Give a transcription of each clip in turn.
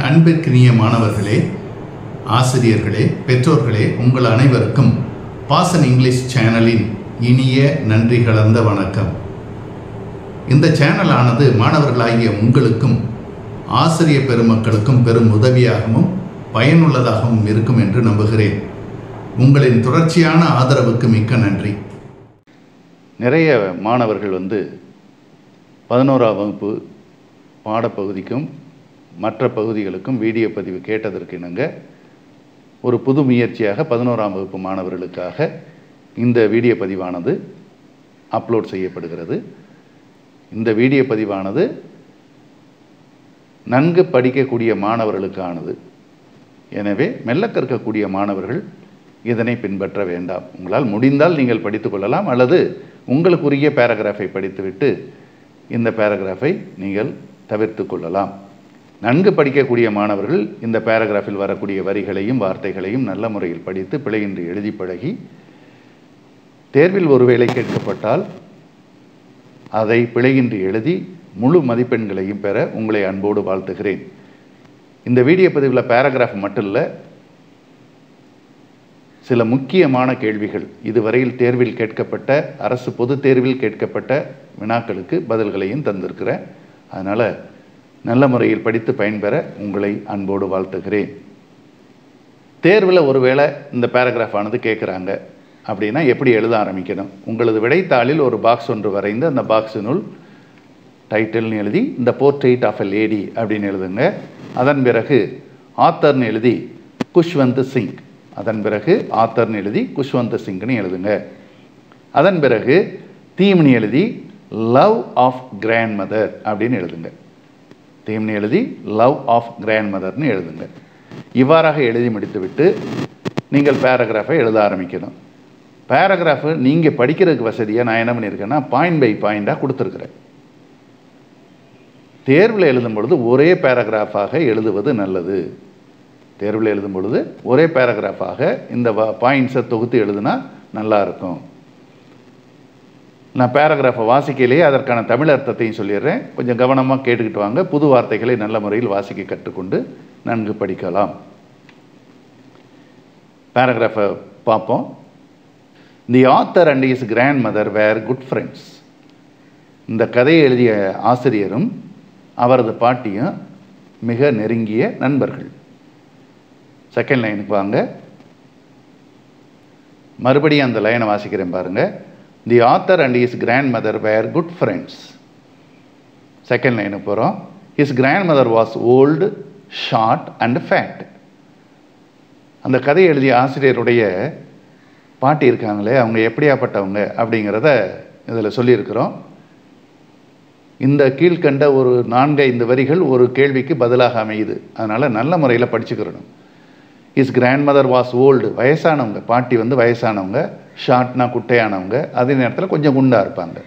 அன்பிற்கினிய மாணவர்களே, ஆசிரியர்களே, பெற்றோர்களே, உங்கள் அனைவருக்கும் பாசன் இங்கிலீஷ் சேனலின் இனிய நன்றி கலந்த வணக்கம். இந்த சேனலானது மாணவர்களாகிய உங்களுக்கும் ஆசிரிய பெருமக்களுக்கும் பெரும் உதவியாகவும் பயனுள்ளதாகவும் இருக்கும் என்று நம்புகிறேன். உங்களின் தொடர்ச்சியான ஆதரவுக்கு மிக்க நன்றி. நிறைய மாணவர்கள் 11ஆம் வகுப்பு பாடப்பகுதிக்கும் மற்ற பகுதிகளுக்கும் வீடியோ பதிவு கேட்டதற்கு இணங்க ஒரு புது முயற்சியாக 11ஆம் வகுப்பு மாணவர்களுக்காக இந்த வீடியோ பதிவானது அப்லோட் செய்யப்படுகிறது. இந்த வீடியோ பதிவானது நன்கு படிக்கக்கூடிய மாணவர்களுக்கானது. எனவே மெல்ல கற்கக்கூடிய மாணவர்கள் இதனை பின்பற்ற வேண்டாம். உங்களால் முடிந்தால் நீங்கள் படித்து கொள்ளலாம், அல்லது உங்களுக்குரிய பேராகிராஃபை படித்துவிட்டு இந்த பேராகிராஃபை நீங்கள் தவிர்த்து கொள்ளலாம். நன்கு படிக்கக்கூடிய மாணவர்கள் இந்த பேராகிராஃபில் வரக்கூடிய வரிகளையும் வார்த்தைகளையும் நல்ல முறையில் படித்து பிழையின்றி எழுதி பழகி தேர்வில் ஒருவேளை கேட்கப்பட்டால் அதை பிழையின்றி எழுதி முழு மதிப்பெண்களையும் பெற உங்களை அன்போடு வாழ்த்துகிறேன். இந்த வீடியோ பதிவில் பேராகிராஃப் மட்டும் இல்லை, சில முக்கியமான கேள்விகள், இதுவரையில் தேர்வில் கேட்கப்பட்ட அரசு பொது தேர்வில் கேட்கப்பட்ட வினாக்களுக்கு பதில்களையும் தந்திருக்கிறேன். அதனால் நல்ல முறையில் படித்து பயன்பெற உங்களை அன்போடு வாழ்த்துகிறேன். தேர்வில் ஒருவேளை இந்த பேராகிராஃப் ஆனது கேட்குறாங்க அப்படின்னா எப்படி எழுத ஆரம்பிக்கணும்? உங்களது விடைத்தாளில் ஒரு பாக்ஸ் ஒன்று வரைந்து அந்த பாக்ஸினுள் டைட்டில்னு எழுதி இந்த போர்ட்ரெயிட் ஆஃப் எ லேடி அப்படின்னு எழுதுங்க. அதன் பிறகு ஆத்தர்னு எழுதி குஷ்வந்த் சிங், அதன் பிறகு ஆத்தர்னு எழுதி குஷ்வந்த் சிங்னு எழுதுங்க. அதன் பிறகு தீம்னு எழுதி லவ் ஆஃப் கிராண்ட் மதர் அப்படின்னு எழுதுங்க. தீம்னு எழுதி லவ் ஆஃப் கிராண்ட் மதர்னு எழுதுங்க. இவ்வாறாக எழுதி முடித்துவிட்டு நீங்கள் பேராகிராஃபை எழுத ஆரம்பிக்கணும். பேராகிராஃபு நீங்கள் படிக்கிறதுக்கு வசதியாக நான் என்ன பண்ணியிருக்கேன்னா பாயிண்ட் பை பாயிண்டாக கொடுத்துருக்குறேன். தேர்வில் எழுதும் பொழுது ஒரே பேராகிராஃபாக எழுதுவது நல்லது. தேர்வில் எழுதும் பொழுது ஒரே பேராகிராஃபாக இந்த பாயிண்ட்ஸை தொகுத்து எழுதுனா நல்லாயிருக்கும். நான் பேராகிராஃபை வாசிக்கையிலேயே அதற்கான தமிழ் அர்த்தத்தையும் சொல்லிடுறேன். கொஞ்சம் கவனமாக கேட்டுக்கிட்டு வாங்க. புது வார்த்தைகளை நல்ல முறையில் வாசிக்க கற்றுக்கொண்டு நன்கு படிக்கலாம். பேராகிராஃபை பார்ப்போம். The author and his grandmother were good friends. இந்த கதையை எழுதிய ஆசிரியரும் அவரது பாட்டியும் மிக நெருங்கிய நண்பர்கள். செகண்ட் லைனுக்கு வாங்க. மறுபடியும் அந்த லைனை வாசிக்கிறேன் பாருங்க. The author and his grandmother were good friends. Second லைனுக்கு போகிறோம். His grandmother was old, short and fat. அந்த கதையை எழுதிய ஆசிரியருடைய பாட்டி இருக்காங்களே, அவங்க எப்படியாப்பட்டவங்க அப்படிங்கிறத இதில் சொல்லியிருக்கிறோம். இந்த கீழ்கண்ட ஒரு 4-5 வரிகள் ஒரு கேள்விக்கு பதிலாக அமையுது. அதனால் நல்ல முறையில் படிச்சுக்கிறணும். Is grandmother was old, வயசானவங்க, பாட்டி வயசானவங்க, ஷார்ட்னா குட்டையானவங்க, அதே நேரத்தில் கொஞ்சம் குண்டாக இருப்பாங்க.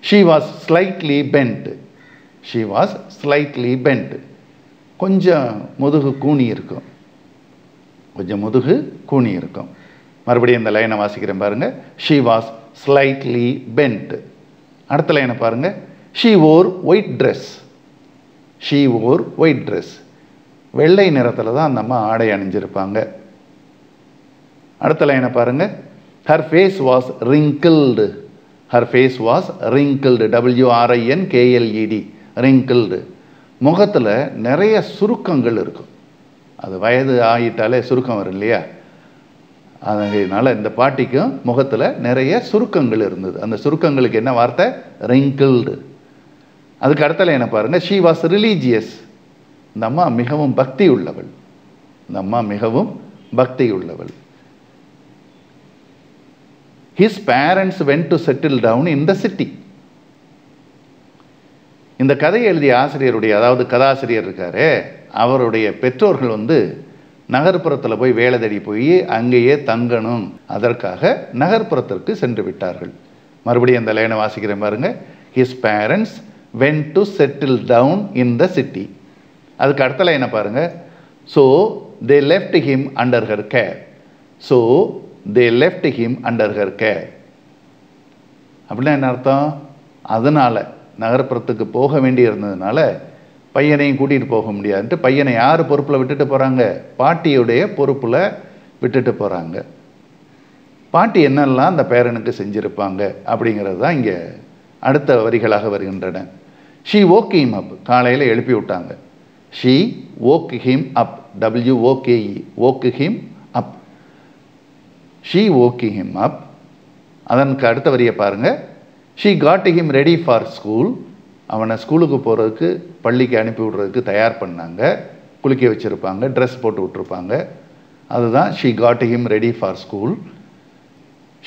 She was slightly pent. She was slightly pent. கொஞ்சம் முதுகு கூனி இருக்கும். கொஞ்சம் முதுகு கூனி இருக்கும். மறுபடியும் இந்த லைனை வாசிக்கிறேன் பாருங்கள். She was slightly bent. அடுத்த லைனை பாருங்கள். She wore white dress. She wore white dress. வெள்ளை நிறத்தில் தான் அந்த அம்மா ஆடை அணிஞ்சிருப்பாங்க. அடுத்த லைனை பாருங்கள். Her face was wrinkled. Her face was wrinkled. WRINKLED, wrinkled. முகத்தில் நிறைய சுருக்கங்கள் இருக்கும். அது வயது ஆகிட்டாலே சுருக்கம் வரும் இல்லையா? அதனால் இந்த பாட்டிக்கும் முகத்தில் நிறைய சுருக்கங்கள் இருந்தது. அந்த சுருக்கங்களுக்கு என்ன வார்த்தை? ரிங்கிள்டு. அதுக்கு அடுத்த லைனை பாருங்கள். She was religious. இந்த அம்மா மிகவும் பக்தி உள்ளவள். இந்த அம்மா மிகவும் பக்தி உள்ளவள். His parents went to settle down in the city. இந்த கதையை எழுதிய ஆசிரியருடைய, அதாவது கதாசிரியர் இருக்காரே, அவருடைய பெற்றோர்கள் நகர்ப்புறத்தில் போய் வேலை தேடி போய் அங்கேயே தங்கணும், அதற்காக நகர்ப்புறத்திற்கு சென்று விட்டார்கள். மறுபடியும் அந்த லைனை வாசிக்கிறேன் பாருங்க. His parents went to settle down in the city. அதுக்கு அடுத்த லைனை பாருங்க. So they left him under her care. So they left him under her care. அப்படின்னா என்ன அர்த்தம்? அதனால் நகர்ப்புறத்துக்கு போக வேண்டி இருந்ததுனால பையனையும் கூட்டிகிட்டு போக முடியாதுன்ட்டு பையனை யார் பொறுப்பில் விட்டுட்டு போகிறாங்க? பாட்டியுடைய பொறுப்பில் விட்டுட்டு போகிறாங்க. பாட்டி என்னெல்லாம் அந்த பேரனுக்கு செஞ்சுருப்பாங்க அப்படிங்கிறது தான் இங்கே அடுத்த வரிகளாக வருகின்றன. ஷீ woke him up, காலையில் எழுப்பி விட்டாங்க. She woke him up, WOKE, woke him up. She woke him up. அதற்கு அடுத்த வரியை பாருங்கள். She got him ready for school. அவனை ஸ்கூலுக்கு போகிறதுக்கு, பள்ளிக்கு அனுப்பி விடுறதுக்கு தயார் பண்ணாங்க. குளிக்க வச்சுருப்பாங்க, ட்ரெஸ் போட்டு விட்ருப்பாங்க. அதுதான் she got him ready for school.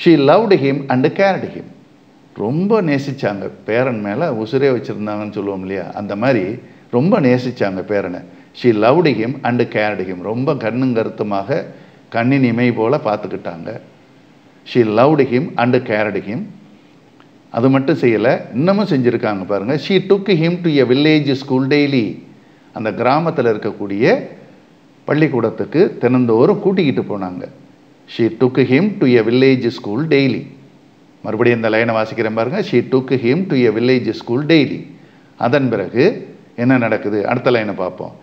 She loved him and cared him. ரொம்ப நேசித்தாங்க, பேரன் மேலே உசுரே வச்சுருந்தாங்கன்னு சொல்லுவோம் இல்லையா, அந்த மாதிரி ரொம்ப நேசித்தாங்க பேரனை. She loved him and cared him. ரொம்ப கண்ணும் கருத்துமாக கண்ணின் இமை போல் பார்த்துக்கிட்டாங்க. She loved him and cared him. அது மட்டும் செய்யலை, இன்னமும் செஞ்சுருக்காங்க பாருங்கள். She took him to a village school daily. அந்த கிராமத்தில் இருக்கக்கூடிய பள்ளிக்கூடத்துக்கு தினந்தோறும் கூட்டிக்கிட்டு போனாங்க. She took him to a village school daily. மறுபடியும் இந்த லைனை வாசிக்கிறேன் பாருங்கள். She took him to a village school daily. அதன் பிறகு என்ன நடக்குது? அடுத்த லைனை பார்ப்போம்.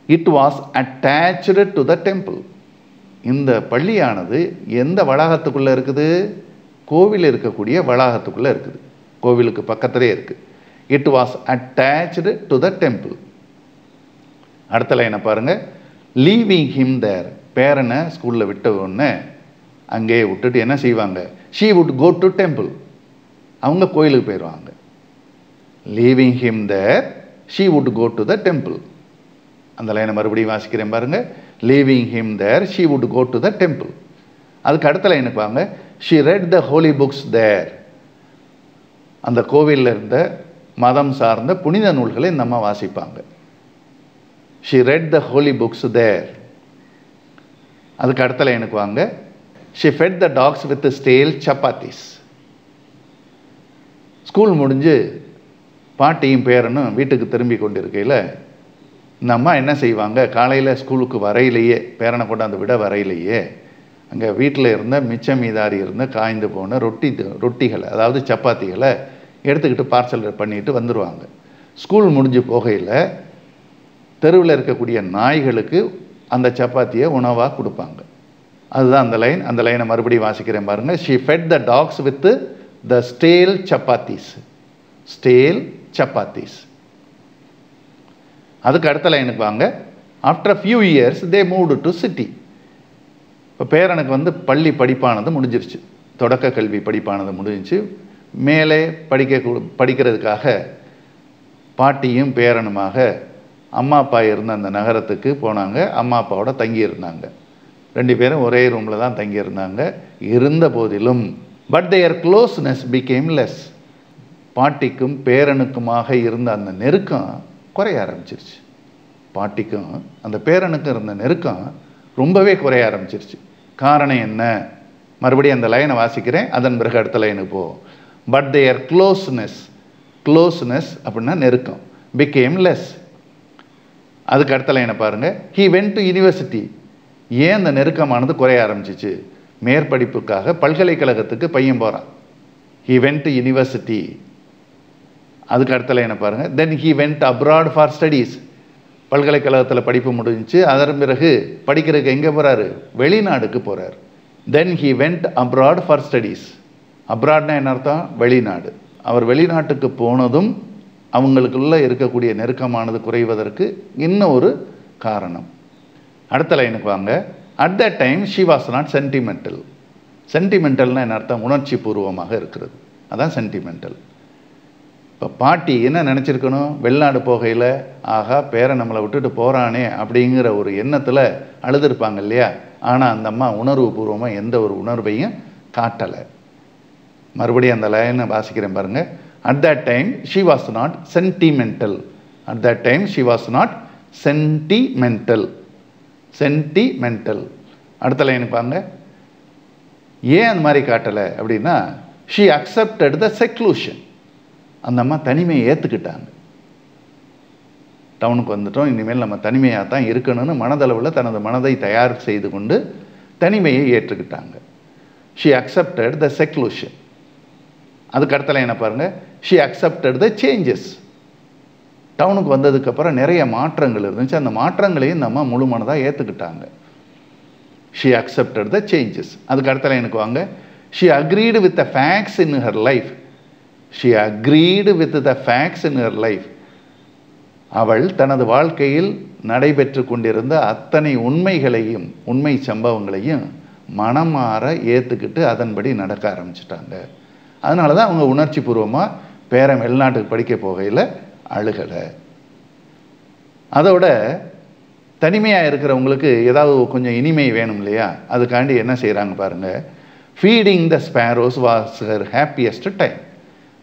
It was attached to the temple. இந்த பள்ளியானது எந்த வளாகத்துக்குள்ளே இருக்குது? கோவில் இருக்கக்கூடிய வளாகத்துக்குள்ளே இருக்குது. கோவிலுக்கு பக்கத்திலே இருக்குது. It was attached to the temple. அடுத்த லைனை பாருங்கள். Leaving him there. பேரனை ஸ்கூலில் விட்ட உடனே அங்கேயே விட்டுட்டு என்ன செய்வாங்க? She would go to temple. அவங்க கோயிலுக்கு போயிடுவாங்க. Leaving him there she would go to the temple. அந்த லைனை மறுபடியும் வாசிக்கிறேன் பாருங்கள். Leaving him there she would go to the temple. அதுக்கு அடுத்த லைனுக்கு வாங்க. She read the holy books there. அந்த கோவிலில் இருந்த மதம் சார்ந்த புனித நூல்களை இந்த அம்மா வாசிப்பாங்க. She read the holy books there. அதுக்கு அடுத்த லைனுக்கு வாங்க. She fed the dogs with stale chapatis. School முடிஞ்சு பாட்டியும் பேரனும் வீட்டுக்கு திரும்பி கொண்டிருக்கையில் இந்த அம்மா என்ன செய்வாங்க? காலையில் ஸ்கூலுக்கு வரையிலேயே, பேரனை கொண்டாந்து விட வரையிலேயே, அங்கே வீட்டில் இருந்த மிச்சம் மீதாரி இருந்த காய்ந்து போன ரொட்டிகளை, அதாவது சப்பாத்திகளை எடுத்துக்கிட்டு பார்சல் பண்ணிட்டு வந்துடுவாங்க. ஸ்கூல் முடிஞ்சு போகையில் தெருவில் இருக்கக்கூடிய நாய்களுக்கு அந்த சப்பாத்தியை உணவாக கொடுப்பாங்க. அதுதான் அந்த லைன். அந்த லைனை மறுபடியும் வாசிக்கிறேன் பாருங்கள். She fed the dogs with the stale chapatis. Stale chapatis. அதுக்கு அடுத்த லைனுக்கு வாங்க. After few years they moved to city. இப்போ பேரனுக்கு பள்ளி படிப்பானது முடிஞ்சிருச்சு, தொடக்க கல்வி படிப்பானது முடிஞ்சிச்சு. மேலே படிக்கிறதுக்காக பாட்டியும் பேரனுமாக அம்மா அப்பா இருந்த அந்த நகரத்துக்கு போனாங்க. அம்மா அப்பாவோட தங்கியிருந்தாங்க. ரெண்டு பேரும் ஒரே ரூமில் தான் தங்கியிருந்தாங்க. இருந்த போதிலும் but their closeness became less. பாட்டிக்கும் பேரனுக்குமாக இருந்த அந்த நெருக்கம் குறைய ஆரம்பிச்சிருச்சு. பாட்டிக்கும் அந்த பேரனுக்கும் இருந்த நெருக்கம் ரொம்பவே குறைய ஆரம்பிச்சிருச்சு. காரணம் என்ன? மறுபடியும் அந்த லைனை வாசிக்கிறேன், அதன் பிறகு அடுத்த லைனுக்கு போவோம். பட் தேர் க்ளோஸ்னஸ், க்ளோஸ்னஸ் அப்படின்னா நெருக்கம், பிகேம் லெஸ். அதுக்கு அடுத்த லைனை பாருங்கள். He went to university. ஏன் அந்த நெருக்கமானது குறைய ஆரம்பிச்சிச்சு? மேற்படிப்புக்காக பல்கலைக்கழகத்துக்கு பையன் போகிறான். He went to university. அதுக்கு அடுத்த லைனை பாருங்கள். தென் he went abroad for studies. பல்கலைக்கழகத்தில் படிப்பு முடிஞ்சிச்சு. அதன் பிறகு படிக்கிறதுக்கு எங்கே போகிறாரு? வெளிநாடுக்கு போகிறார். Then he went abroad for studies. அப்ராட்னா என்ன அர்த்தம்? வெளிநாடு. அவர் வெளிநாட்டுக்கு போனதும் அவங்களுக்குள்ள இருக்கக்கூடிய நெருக்கமானது குறைவதற்கு இன்னும் ஒரு காரணம். அடுத்த லைனுக்கு வாங்க. At the time she was not sentimental. சென்டிமெண்டல்னால் என்ன அர்த்தம்? உணர்ச்சி பூர்வமாக இருக்கிறது, அதான் சென்டிமெண்டல். இப்போ பாட்டி என்ன நினச்சிருக்கணும்? வெளிநாடு போகையில் ஆகா பேரை நம்மளை விட்டுட்டு போகிறானே அப்படிங்கிற ஒரு எண்ணத்தில் அழுதுருப்பாங்க இல்லையா? ஆனால் அந்த அம்மா உணர்வு பூர்வமாக எந்த ஒரு உணர்வையும் காட்டலை. மறுபடியும் அந்த லைனை வாசிக்கிறேன் பாருங்கள். At that time she was not sentimental. At that time she was not sentimental. Sentimental. அடுத்த லைனுக்கு பாருங்க. ஏன் அந்த மாதிரி காட்டலை அப்படின்னா she accepted the seclusion. அந்த அம்மா தனிமையை ஏற்றுக்கிட்டாங்க. டவுனுக்கு வந்துட்டோம், இனிமேல் நம்ம தனிமையாக தான் இருக்கணும்னு மனதளவில் தனது மனதை தயார் செய்து கொண்டு தனிமையை ஏற்றுக்கிட்டாங்க. she accepted the seclusion. அதுக்கு அடுத்த லைனை பாருங்கள். She accepted the changes. டவுனுக்கு வந்ததுக்கப்புறம் நிறைய மாற்றங்கள் இருந்துச்சு. அந்த மாற்றங்களையும் இந்த அம்மா முழு மனதாக ஏற்றுக்கிட்டாங்க. She accepted the changes. அதுக்கு அடுத்த லைனுக்கு வாங்க. She agreed with the facts in her life. She agreed with the facts in her life. அவள் தனது வாழ்க்கையில் நடைபெற்று கொண்டிருந்த அத்தனை உண்மைகளையும் உண்மை சம்பவங்களையும் மனமாற ஏற்றுக்கிட்டு அதன்படி நடக்க ஆரம்பிச்சிட்டாங்க. அதனால தான் அவங்க உணர்ச்சி பூர்வமாக பேரன் வெளிநாட்டுக்கு படிக்க போகையில் அழுகலை. அதோட தனிமையாக இருக்கிறவங்களுக்கு ஏதாவது கொஞ்சம் இனிமை வேணும் இல்லையா, அதுக்காண்டி என்ன செய்கிறாங்க பாருங்கள். Feeding the sparrows was her happiest time.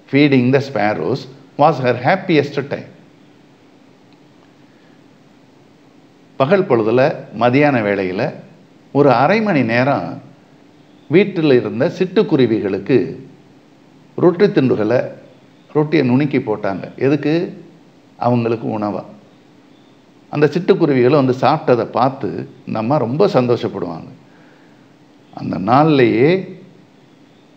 Feeding the sparrows was her happiest time. பகல் பொழுதில் மதியான வேளையில் ஒரு அரை மணி நேரம் வீட்டில் இருந்த சிட்டுக்குருவிகளுக்கு ரொட்டி துண்டுகளை ரொட்டியை நுணுக்கி போட்டாங்க. எதுக்கு? அவங்களுக்கு உணவாக. அந்த சிட்டுக்குருவிகளை வந்து சாப்பிட்டதை பார்த்து நம்ம ரொம்ப சந்தோஷப்படுவாங்க. அந்த நாள்லேயே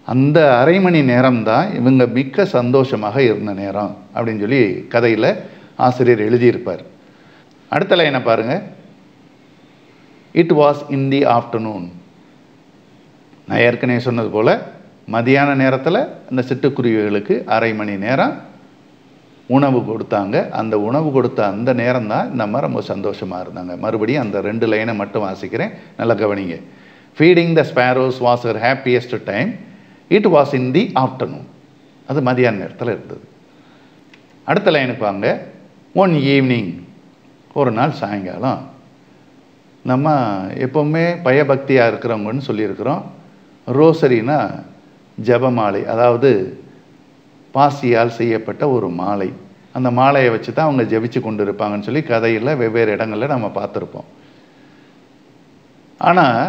அந்த அரை மணி நேரம்தான் இவங்க மிக்க சந்தோஷமாக இருந்த நேரம் அப்படின்னு சொல்லி கதையில் ஆசிரியர் எழுதியிருப்பார். அடுத்த லைனை பாருங்க. It was in the afternoon. நான் ஏற்கனவே சொன்னது போல் மதியான நேரத்தில் அந்த சிட்டுக்குருவிகளுக்கு அரை மணி நேரம் உணவு கொடுத்தாங்க. அந்த உணவு கொடுத்த அந்த நேரம் தான் நம்ம ரொம்ப சந்தோஷமாக இருந்தாங்க. மறுபடியும் அந்த 2 லைனை மட்டும் வாசிக்கிறேன், நல்லா கவனிங்க. Feeding the sparrows was her happiest time. It was in the afternoon. அது மதியான நேரத்தில் இருந்தது. அடுத்த லைனுக்கு வாங்க. ஒன் ஈவினிங், ஒரு நாள் சாயங்காலம். நம்ம எப்போவுமே பயபக்தியாக இருக்கிறவங்கன்னு சொல்லியிருக்கிறோம். ரோசரினா ஜபமாலை, அதாவது பாசியால் செய்யப்பட்ட ஒரு மாலை. அந்த மாலையை வச்சு தான் அவங்க ஜபிச்சு கொண்டு இருப்பாங்கன்னு சொல்லி கதையில் வெவ்வேறு இடங்களில் நம்ம பார்த்துருப்போம். ஆனால்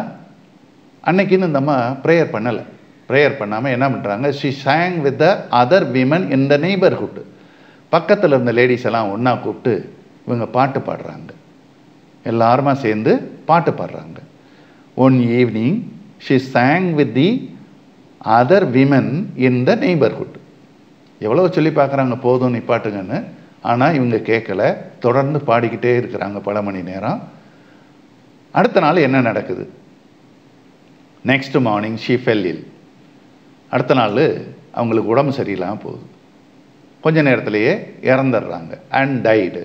அன்னைக்குன்னு நம்ம ப்ரேயர் பண்ணலை. ப்ரேயர் பண்ணாமல் என்ன பண்ணுறாங்க, she song with the other women in the neighbourhood. பக்கத்தில் இருந்த லேடிஸ் எல்லாம் ஒன்றா கூப்பிட்டு இவங்க பாட்டு பாடுறாங்க. எல்லாருமா சேர்ந்து பாட்டு பாடுறாங்க. One evening she song with the other women in the neighbourhood. எவ்வளோ சொல்லி பார்க்குறாங்க போதும் நிப்பாட்டுங்கன்னு. ஆனால் இவங்க கேட்கல, தொடர்ந்து பாடிக்கிட்டே இருக்கிறாங்க பல மணி நேரம். அடுத்த நாள் என்ன நடக்குது? Next morning she fell ill. அடுத்த நாள் அவங்களுக்கு உடம்பு சரியில்லாமல் போகுது. கொஞ்ச நேரத்திலேயே இறந்துடுறாங்க. And died.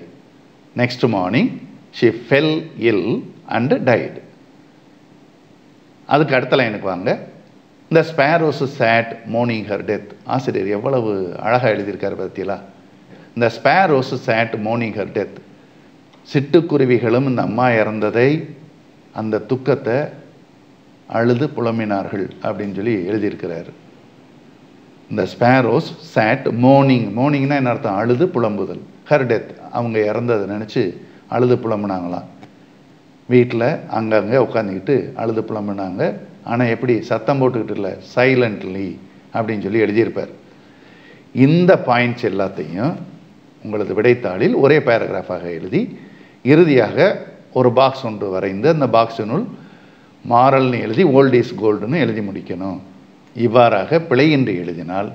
Next morning she fell ill and died. அதுக்கு அடுத்த லைனுக்கு வாங்க. இந்த sparrows sat mourning her death. ஆசிரியர் எவ்வளவு அழகாக எழுதியிருக்காரு பார்த்தீங்களா? இந்த sparrows sat mourning her death. சிட்டுக்குருவிகளும் இந்த அம்மா இறந்ததை, அந்த துக்கத்தை அழுது புலம்பினார்கள் அப்படின்னு சொல்லி எழுதியிருக்கிறாரு. இந்த ஸ்பேரோஸ் சேட் மோர்னிங். மோர்னிங்னா என்ன அர்த்தம்? அழுது புலம்புதல். ஹர் டெத், அவங்க இறந்ததை நினச்சி அழுது புலம்புனாங்களாம். வீட்டில் அங்கங்கே உட்காந்துக்கிட்டு அழுது புலம்புனாங்க. ஆனால் எப்படி? சத்தம் போட்டுக்கிட்டு இல்லை, சைலண்ட்லி அப்படின்னு சொல்லி எழுதியிருப்பார். இந்த பாயிண்ட்ஸ் எல்லாத்தையும் உங்களது விடைத்தாளில் ஒரே பேராகிராஃபாக எழுதி இறுதியாக ஒரு பாக்ஸ் ஒன்று வரைந்து அந்த பாக்ஸினுள் மாரல்னு எழுதி ஓல்ட் இஸ் கோல்டுன்னு எழுதி முடிக்கணும். இவ்வாறாக பிழையின்றி எழுதினால்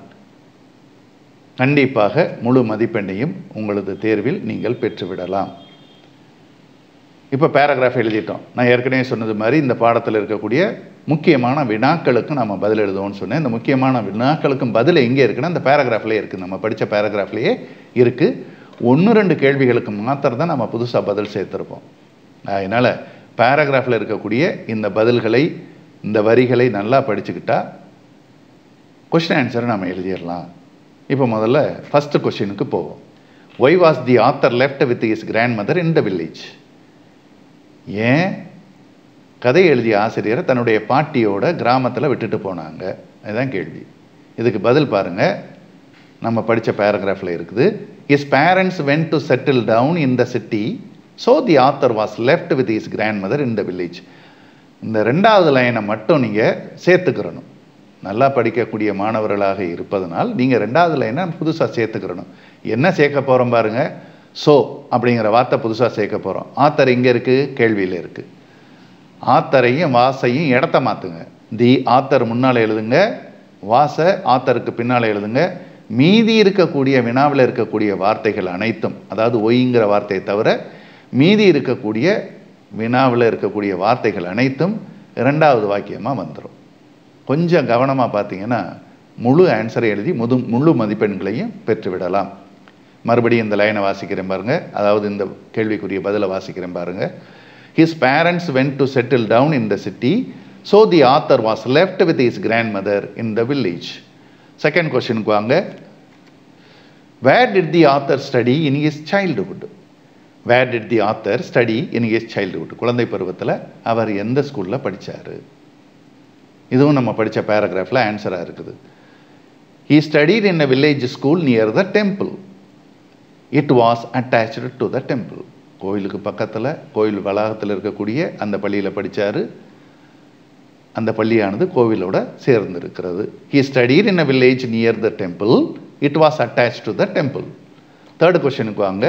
கண்டிப்பாக முழு மதிப்பெண்ணையும் உங்களது தேர்வில் நீங்கள் பெற்றுவிடலாம். இப்போ பேராகிராஃப் எழுதிட்டோம். நான் ஏற்கனவே சொன்னது மாதிரி இந்த பாடத்தில் இருக்கக்கூடிய முக்கியமான வினாக்களுக்கு நம்ம பதில் எழுதுவோம்னு சொன்னேன். இந்த முக்கியமான வினாக்களுக்கும் பதில் எங்கே இருக்குன்னா இந்த பேராகிராஃப்லேயே இருக்குது. நம்ம படித்த பேராகிராஃப்லேயே இருக்குது. 1-2 கேள்விகளுக்கு மாத்திரம் தான் நம்ம புதுசாக பதில் சேர்த்துருப்போம். அதனால் பேராகிராஃபில் இருக்கக்கூடிய இந்த பதில்களை, இந்த வரிகளை நல்லா படிச்சுக்கிட்டா கொஸ்டின் ஆன்சரை நம்ம எழுதிடலாம். இப்போ முதல்ல ஃபஸ்ட்டு கொஸ்டினுக்கு போவோம். Why was the author left with his grandmother in the village? ஏன் கதை எழுதிய ஆசிரியரை தன்னுடைய பாட்டியோட கிராமத்தில் விட்டுட்டு போனாங்க? அதுதான் கேள்வி. இதுக்கு பதில் பாருங்கள், நம்ம படித்த பேராகிராஃபில் இருக்குது. His parents went to settle down in the city, so the author was left with his grandmother in the village. இந்த 2வது லைனை மட்டும் நீங்கள் சேர்த்துக்கிறணும். நல்லா படிக்கக்கூடிய மாணவர்களாக இருப்பதனால் நீங்கள் 2வது லைனை புதுசாக சேர்த்துக்கிறணும். என்ன சேர்க்க போகிறோம் பாருங்கள். ஸோ அப்படிங்கிற வார்த்தை புதுசாக சேர்க்க போகிறோம். ஆத்தர் இங்கே இருக்குது, கேள்வியில் இருக்குது. ஆத்தரையும் வாசையும் இடத்த மாற்றுங்க. தி ஆத்தர் முன்னால் எழுதுங்க, வாசை ஆத்தருக்கு பின்னால் எழுதுங்க. மீதி இருக்கக்கூடிய வினாவில் இருக்கக்கூடிய வார்த்தைகள் அனைத்தும், அதாவது ஒய்ங்கிற வார்த்தையை தவிர மீதி இருக்கக்கூடிய வினாவில் இருக்கக்கூடிய வார்த்தைகள் அனைத்தும் இரண்டாவது வாக்கியமாக வந்துடும். கொஞ்சம் கவனமாக பார்த்தீங்கன்னா முழு ஆன்சரை எழுதி முழு மதிப்பெண்களையும் பெற்றுவிடலாம். மறுபடியும் இந்த லைனை வாசிக்கிறேன் பாருங்கள். அதாவது இந்த கேள்விக்குரிய பதிலை வாசிக்கிறேன் பாருங்கள். His parents went to settle down in the city, so the author was left with his grandmother in the village. Second question வாங்க. Where did the author study in his childhood? Where did the author study in his childhood? குழந்தை பருவத்தில் அவர் எந்த ஸ்கூலில் படித்தார்? இதுவும் நம்ம படித்த பேராகிராஃபில் ஆன்சராக இருக்குது. He studied in a village school near the temple. It was attached to the temple. கோயிலுக்கு பக்கத்தில், கோயில் வளாகத்தில் இருக்கக்கூடிய அந்த பள்ளியில் படித்தார். அந்த பள்ளியானது கோவிலோட சேர்ந்து இருக்கிறது. He studied in a village near the temple. It was attached to the temple. Third questionக்கு வாங்க.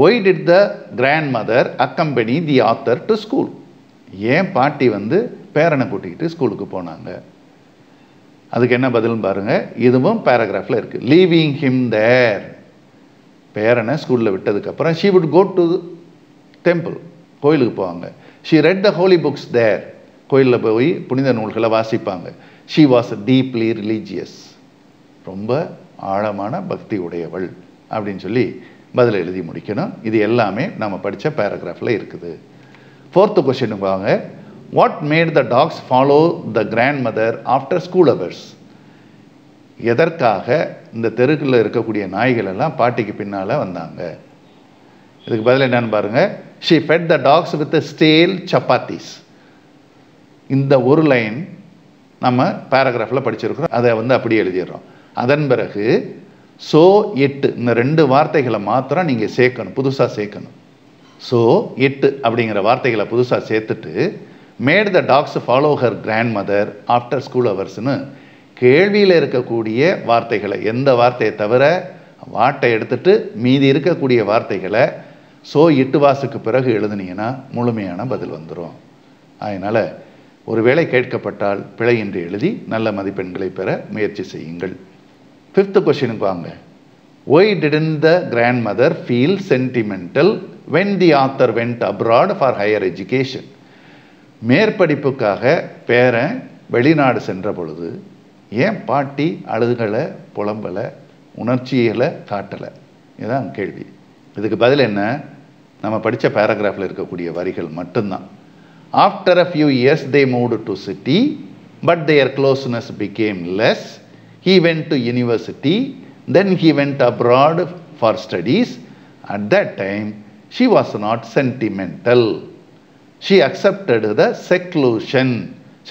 Why did the grandmother accompany the author to school? ஏன் பாட்டி பேரனை கூட்டிக்கிட்டு ஸ்கூலுக்கு போனாங்க? அதுக்கு என்ன பதில்னு பாருங்க. இதுவும் பேராகிராஃபில் இருக்குது. லீவிங் ஹிம் தேர், பேரனை ஸ்கூலில் விட்டதுக்கப்புறம் she would go to temple, கோயிலுக்கு போவாங்க. she read the holy books there, கோயிலில் போய் புனித நூல்களை வாசிப்பாங்க. she was deeply religious, ரொம்ப ஆழமான பக்தி உடையவள் அப்படின்னு சொல்லி பதில் எழுதி முடிக்கணும். இது எல்லாமே நம்ம படித்த பேராகிராஃபில் இருக்குது. ஃபோர்த்து கொஸ்டினுக்கு வாங்க. What made the dogs follow the grandmother after school hours? எதற்காக இந்த தெருக்குள்ள இருக்கக்கூடிய நாய்கள் எல்லாம் பாட்டிக்கு பின்னால் வந்தாங்க? இதுக்கு பதில் என்னன்னு பாருங்க. she fed the dogs with stale chapatis. இந்த ஒரு லைன் நம்ம பேராகிராஃபில் படிச்சிருக்கிறோம். அதை அப்படியே எழுதிடுறோம். அதன் பிறகு ஸோ எட்டு, இந்த ரெண்டு வார்த்தைகளை மாத்திரம் நீங்கள் சேர்க்கணும், புதுசாக சேர்க்கணும். ஸோ எட்டு அப்படிங்கிற வார்த்தைகளை புதுசாக சேர்த்துட்டு made the dogs follow her grandmother after school அவர்ஸ்னு கேள்வியில் இருக்கக்கூடிய வார்த்தைகளை, எந்த வார்த்தையை தவிர வாட்டை எடுத்துட்டு மீதி இருக்கக்கூடிய வார்த்தைகளை ஸோ எட்டு வாசுக்கு பிறகு எழுதுனீங்கன்னா முழுமையான பதில் வந்துடும். அதனால் ஒருவேளை கேட்கப்பட்டால் பிழையின்றி எழுதி நல்ல மதிப்பெண்களை பெற முயற்சி செய்யுங்கள். ஃபிஃப்த் கொஸ்டினுக்கு வாங்க. Why didn't the grandmother feel sentimental when the author went abroad for higher education? மேற்படிப்புக்காக பேரன் வெளிநாடு சென்ற பொழுது ஏன் பாட்டி அழுகலை, புலம்பலை, உணர்ச்சிகளை காட்டலை? இதுதான் கேள்வி. இதுக்கு பதில் என்ன? நம்ம படித்த பேராகிராஃபில் இருக்கக்கூடிய வரிகள் மட்டும்தான். After a few years they moved to city but their closeness became less. He went to university, then he went abroad for studies. At that time, she was not sentimental. She accepted the seclusion.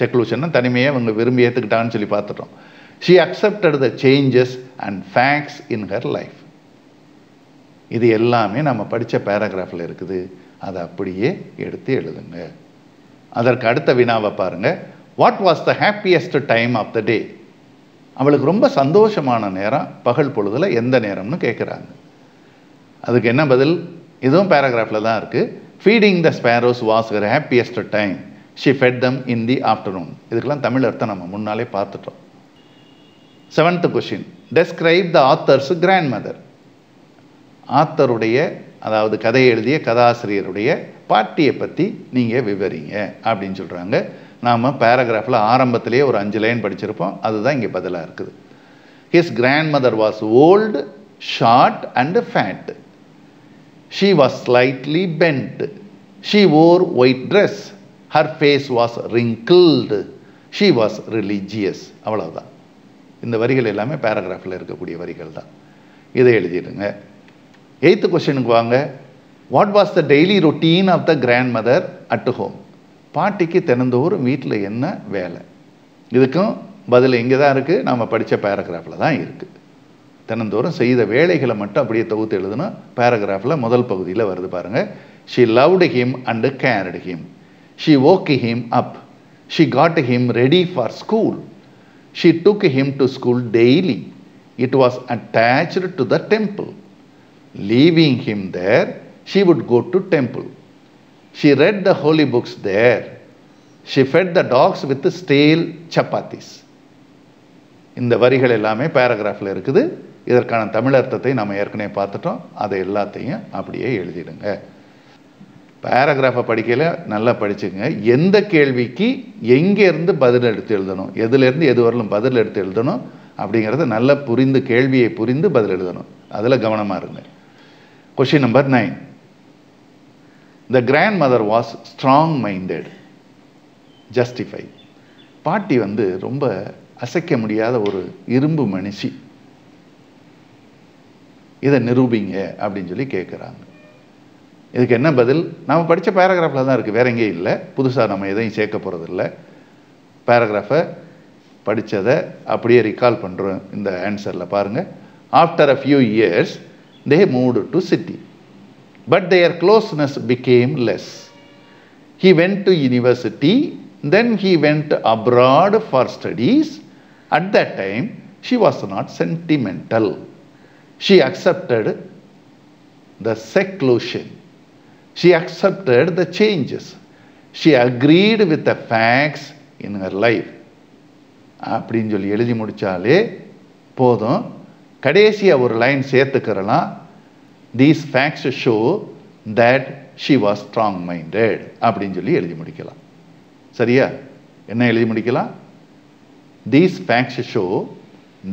Seclusion தனிமையை அவங்க விரும்பி ஏற்றுக்கிட்டான்னு சொல்லி பார்த்துட்டோம். She accepted the changes and facts in her life. இது எல்லாமே நம்ம படித்த பேராகிராஃபில் இருக்குது. அதை அப்படியே எடுத்து எழுதுங்க. அதற்கு அடுத்த வினாவை பாருங்க. What was the happiest time of the day? அவளுக்கு ரொம்ப சந்தோஷமான நேரம் பகல் பொழுதுல எந்த நேரம்னு கேட்குறாங்க. அதுக்கு என்ன பதில்? இதுவும் பேராகிராஃபில் தான் இருக்குது. Feeding the sparrows was her happiest time. She fed them in the afternoon. இதுக்கெல்லாம் தமிழ் அர்த்தம் நம்ம முன்னாலே பார்த்துட்டோம். Seventh question. டெஸ்கிரைப் த ஆத்தர்ஸ் கிராண்ட் மதர். ஆத்தருடைய, அதாவது கதையை எழுதிய கதாசிரியருடைய பாட்டியை பற்றி நீங்கள் விவரிங்க அப்படின்னு சொல்கிறாங்க. நாம் பேராகிராஃபில் ஆரம்பத்திலே ஒரு 5 லைன் படிச்சிருப்போம். அதுதான் இங்கே பதிலாக இருக்குது. His grandmother was old, short and fat. She was slightly bent. She wore white dress. Her face was wrinkled. She was religious. அவ்வளவுதான். இந்த வரிகள் எல்லாமே பேராகிராஃபில் இருக்கக்கூடிய வரிகள் தான். இதை எழுதிடுங்க. 8th கொஸ்டினுக்கு வாங்க. What was the daily routine of the grandmother at home? பாட்டிக்கு தினந்தோறும் வீட்டில் என்ன வேலை? இதுக்கும் பதில் இங்கே தான் இருக்குது. நாம் படித்த பேராகிராஃபில் தான் இருக்குது. தினந்தோறும் செய்த வேலைகளை மட்டும் அப்படியே தொகுத்து எழுதுனா பேராகிராஃபில் முதல் பகுதியில் வருது பாருங்கள். She loved him and curd him. She woke him up. She got him ready for school. She took him to school daily. It was attached to the temple. Leaving him there, she would go to temple. She read the holy books there. She fed the dogs with stale chapatis. இந்த வரிகள் எல்லாமே பேராகிராஃபில் இருக்குது. இதற்கான தமிழ் அர்த்தத்தை நம்ம ஏற்கனவே பார்த்துட்டோம். அதை எல்லாத்தையும் அப்படியே எழுதிடுங்க. பேராகிராஃபை படிக்கையில் நல்லா படிச்சுங்க. எந்த கேள்விக்கு எங்கேருந்து பதில் எடுத்து எழுதணும், எதுலேருந்து எது வரலும் பதில் எடுத்து எழுதணும் அப்படிங்கிறத நல்லா புரிந்து, கேள்வியை புரிந்து பதில் எழுதணும். அதில் கவனமாக இருங்க. Question number 9. The grandmother was strong-minded. Justify. பாட்டி ரொம்ப அசைக்க முடியாத ஒரு இரும்பு மனுஷி. இதை நிரூபிங்க அப்படின்னு சொல்லி கேட்குறாங்க. இதுக்கு என்ன பதில்? நம்ம படித்த பேராகிராஃபில் தான் இருக்குது, வேற எங்கேயும் இல்லை. புதுசாக நம்ம எதையும் சேர்க்க போகிறதில்ல. பேராகிராஃபை படித்ததை அப்படியே ரிகால் பண்ணுறோம். இந்த ஆன்சரில் பாருங்கள். After a few years they moved to city, but their closeness became less. He went to university, then he went abroad for studies. At that time she was not sentimental. She accepted the seclusion, she accepted the changes, she agreed with the facts in her life. அப்படின்னு சொல்லி எழுதி முடித்தாலே போதும். கடைசியாக ஒரு line சேர்த்துக்கிறலாம். These facts show that she was strong-minded அப்படின்னு சொல்லி எழுதி முடிக்கலாம். சரியா? என்ன எழுதி முடிக்கலாம்? These facts show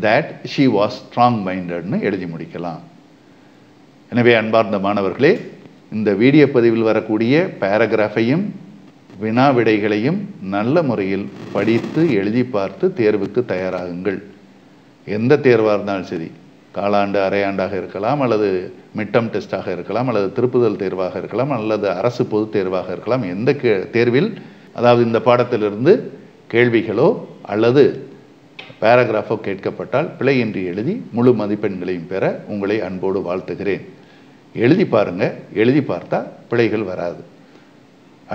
that she was strong-mindedனு எழுதி முடிக்கலாம். எனவே அன்பார்ந்த மாணவர்களே, இந்த வீடியோ பதிவில் வரக்கூடிய பேராகிராஃபையும் வினா விடைகளையும் நல்ல முறையில் படித்து எழுதி பார்த்து தேர்வுக்கு தயாராகுங்கள். எந்த தேர்வாக இருந்தாலும் சரி, காலாண்டு அரையாண்டாக இருக்கலாம், அல்லது மிட்டம் டெஸ்டாக இருக்கலாம், அல்லது திருப்புதல் தேர்வாக இருக்கலாம், அல்லது அரசு பொது தேர்வாக இருக்கலாம். எந்த தேர்வில், அதாவது இந்த பாடத்திலிருந்து கேள்விகளோ அல்லது பேராகிராஃபோ கேட்கப்பட்டால் பிழையின்றி எழுதி முழு மதிப்பெண்களையும் பெற உங்களை அன்போடு வாழ்த்துகிறேன். எழுதி பாருங்க. எழுதி பார்த்தா பிழைகள் வராது.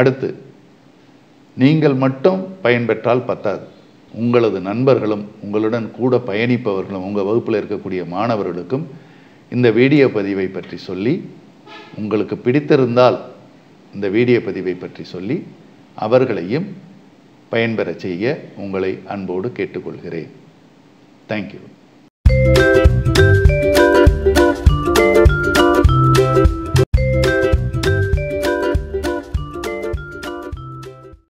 அடுத்து, நீங்கள் மட்டும் பயன்பெற்றால் பத்தாது. உங்களது நண்பர்களும் உங்களுடன் கூட பயணிப்பவர்களும் உங்கள் வகுப்பில் இருக்கக்கூடிய மாணவர்களுக்கும் இந்த வீடியோ பதிவை பற்றி சொல்லி, உங்களுக்கு பிடித்திருந்தால் இந்த வீடியோ பதிவை பற்றி சொல்லி அவர்களையும் பயன்பெற செய்ய உங்களை அன்போடு கேட்டுக்கொள்கிறேன். தேங்க்யூ.